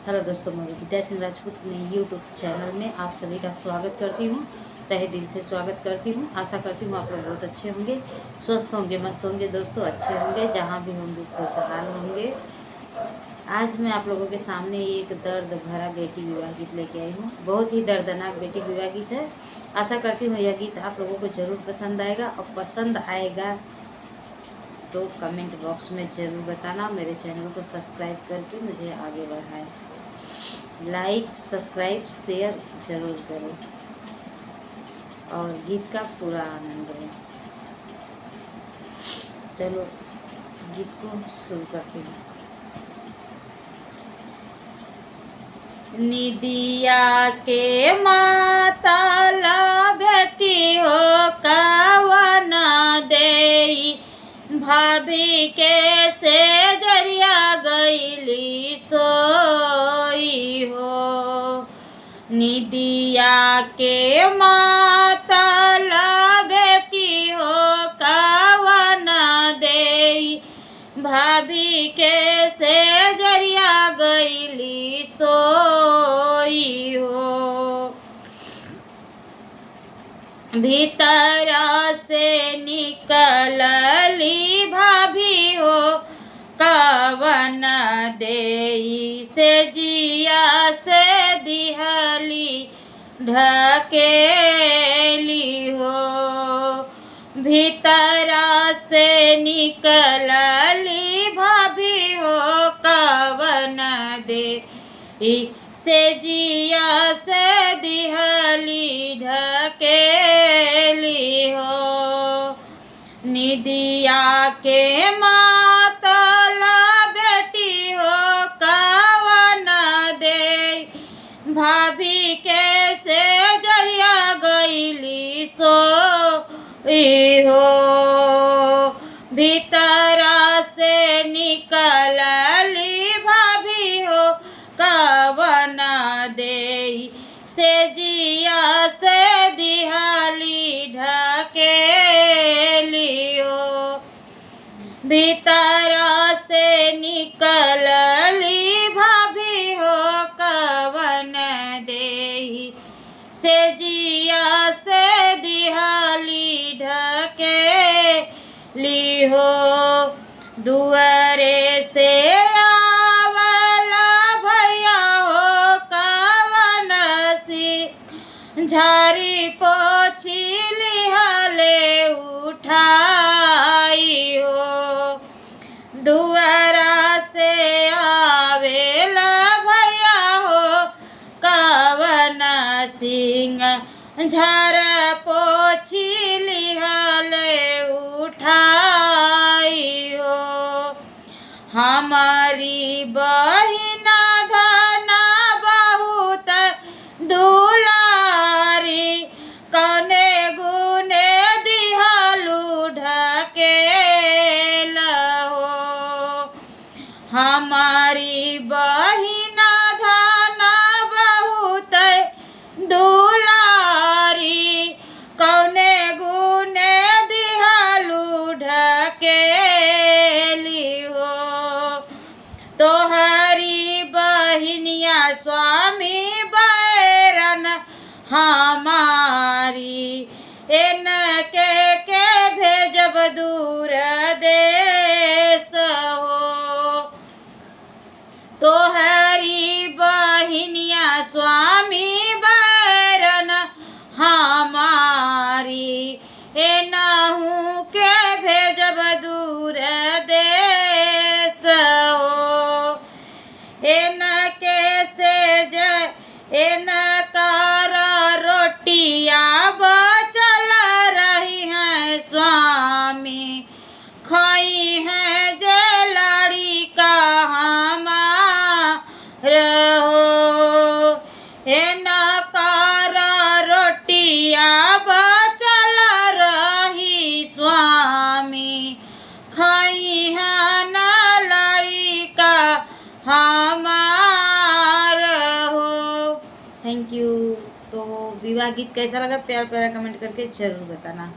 Hello दोस्तों, मैं विद्या सिंह राजपूत ने यूट्यूब चैनल में आप सभी का स्वागत करती हूँ। तहे दिल से स्वागत करती हूँ। आशा करती हूँ आप लोग बहुत अच्छे होंगे, स्वस्थ होंगे, मस्त होंगे दोस्तों, अच्छे होंगे, जहाँ भी होंगे खुशहाल होंगे। आज मैं आप लोगों के सामने एक दर्द भरा बेटी विवाह गीत लेके आई हूँ। बहुत ही दर्दनाक बेटी विवाह गीत है। आशा करती हूँ यह गीत आप लोगों को ज़रूर पसंद आएगा, और पसंद आएगा तो कमेंट बॉक्स में ज़रूर बताना। मेरे चैनल को सब्सक्राइब करके मुझे आगे बढ़ाएं। लाइक, सब्सक्राइब, शेयर ज़रूर करें और गीत का पूरा आनंद लें। चलो गीत को शुरू करते हैं। निदिया के माताला बेटी हो कवन देई, भाभी के से जरिया गईली सोई हो। निदिया के माताला बेटी हो कवन देई, भाभी के से जरिया गईली सोई हो। भीतर से निकलली भाभी हो कवन देई, से जिया से दिहली ढकेली हो। भीतर से निकलली भाभी हो कवन देई, से जिया से दिहली ढकेली हो। निदिया के माताला बेटी हो कवन देई, भाभी के से जरिया गईली सोई हो। भीतर से निकलली भाभी हो कवन देई, से जिया से दिहली ढकेली हो। भीतर से निकलली भाभी हो कवन देई, से जिया से दिहली ढकेली हो। दुआरे से झारी पोछी लिहले उठाई हो। दुआरा से आवेला भैया हो कवन सिंह, झार पोछी लिहले उठाई हो। हमारी बहिना धना बहुत दुलारी, कौने गुने दिहलू ढकेल हो। हमारी बहिना धना बहुत दुलारी, कौने गुने दिहलू ढकेली हो। तोहरी बहिनिया स्वामी बैरन हमारी, इनके के भेजब दूर देश हो। तोहरी बहिनिया स्वामी बैरन हमारी, इनहू के भेजब दूर देश हो। इनके से इनकर रोटिया बचल रही हैं स्वामी, खाई हैं जे लाड़ी का हमार हो। इनकर रोटिया बचल रही स्वामी, खाई हैं न लाड़ी का हमार हो। Thank you. तो विवाह गीत कैसा लगा प्यार प्यारा कमेंट करके ज़रूर बताना।